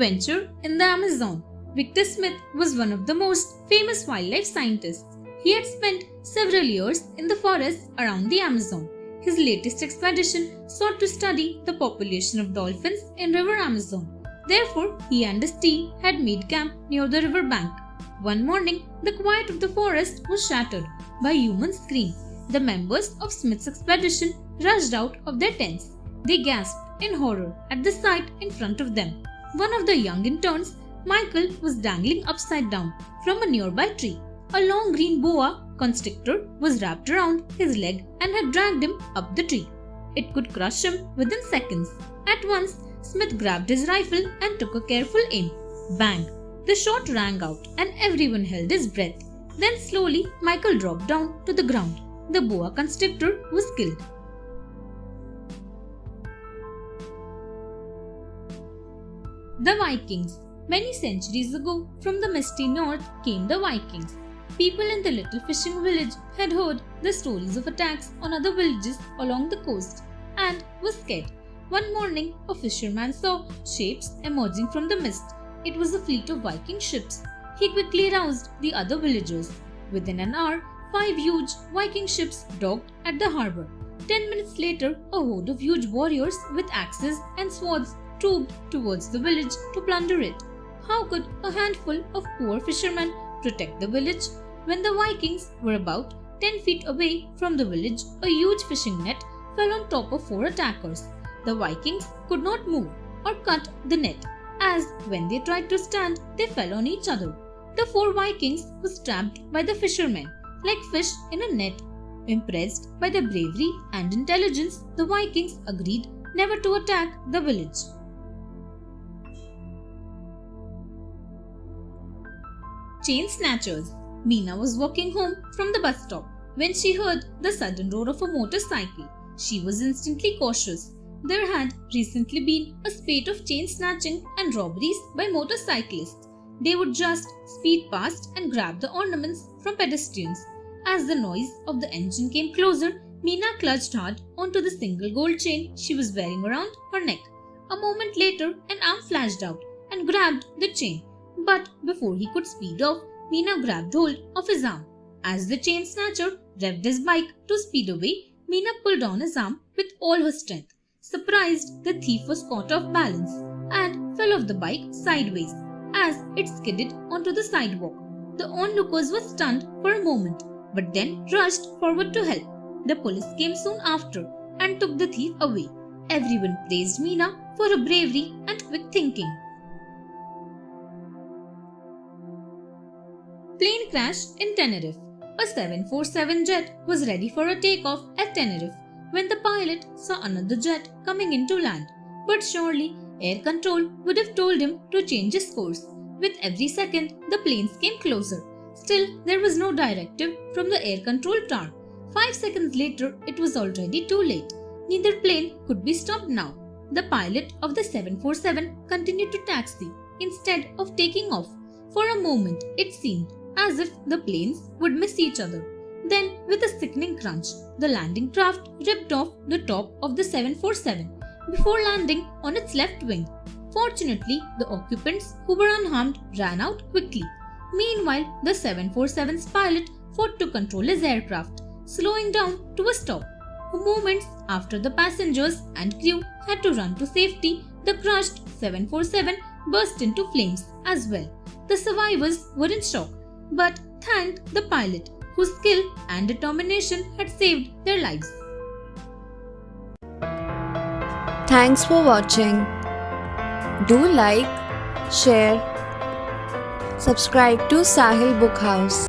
Adventure in the Amazon. Victor Smith was one of the most famous wildlife scientists. He had spent several years in the forests around the Amazon. His latest expedition sought to study the population of dolphins in River Amazon. Therefore, he and his team had made camp near the river bank. One morning, the quiet of the forest was shattered by a human scream. The members of Smith's expedition rushed out of their tents. They gasped in horror at the sight in front of them. One of the young interns, Michael, was dangling upside down from a nearby tree. A long green boa constrictor was wrapped around his leg and had dragged him up the tree. It could crush him within seconds. At once, Smith grabbed his rifle and took a careful aim. Bang! The shot rang out and everyone held his breath. Then slowly, Michael dropped down to the ground. The boa constrictor was killed. The Vikings. Many centuries ago, from the misty north came the Vikings. People in the little fishing village had heard the stories of attacks on other villages along the coast and were scared. One morning, a fisherman saw shapes emerging from the mist. It was a fleet of Viking ships. He quickly roused the other villagers. Within an hour, 5 huge Viking ships docked at the harbor. 10 minutes later, a horde of huge warriors with axes and swords trooped towards the village to plunder it. How could a handful of poor fishermen protect the village? When the Vikings were about 10 feet away from the village, a huge fishing net fell on top of 4 attackers. The Vikings could not move or cut the net, as when they tried to stand, they fell on each other. The 4 Vikings were trapped by the fishermen like fish in a net. Impressed by their bravery and intelligence, the Vikings agreed never to attack the village. Chain Snatchers. Meena was walking home from the bus stop when she heard the sudden roar of a motorcycle. She was instantly cautious. There had recently been a spate of chain snatching and robberies by motorcyclists. They would just speed past and grab the ornaments from pedestrians. As the noise of the engine came closer, Meena clutched hard onto the single gold chain she was wearing around her neck. A moment later, an arm flashed out and grabbed the chain. But before he could speed off, Meena grabbed hold of his arm. As the chain snatcher revved his bike to speed away, Meena pulled on his arm with all her strength. Surprised, the thief was caught off balance and fell off the bike sideways as it skidded onto the sidewalk. The onlookers were stunned for a moment, but then rushed forward to help. The police came soon after and took the thief away. Everyone praised Meena for her bravery and quick thinking. Plane crash in Tenerife. A 747 jet was ready for a takeoff at Tenerife when the pilot saw another jet coming into land. But surely, air control would have told him to change his course. With every second, the planes came closer. Still, there was no directive from the air control tower. 5 seconds later, it was already too late. Neither plane could be stopped now. The pilot of the 747 continued to taxi instead of taking off. For a moment, it seemed as if the planes would miss each other. Then, with a sickening crunch, the landing craft ripped off the top of the 747 before landing on its left wing. Fortunately, the occupants who were unharmed ran out quickly. Meanwhile, the 747's pilot fought to control his aircraft, slowing down to a stop. Moments after the passengers and crew had to run to safety, the crushed 747 burst into flames as well. The survivors were in shock, but thanked the pilot, whose skill and determination had saved their lives. Thanks for watching. Do like, share, subscribe to Sahil Book House.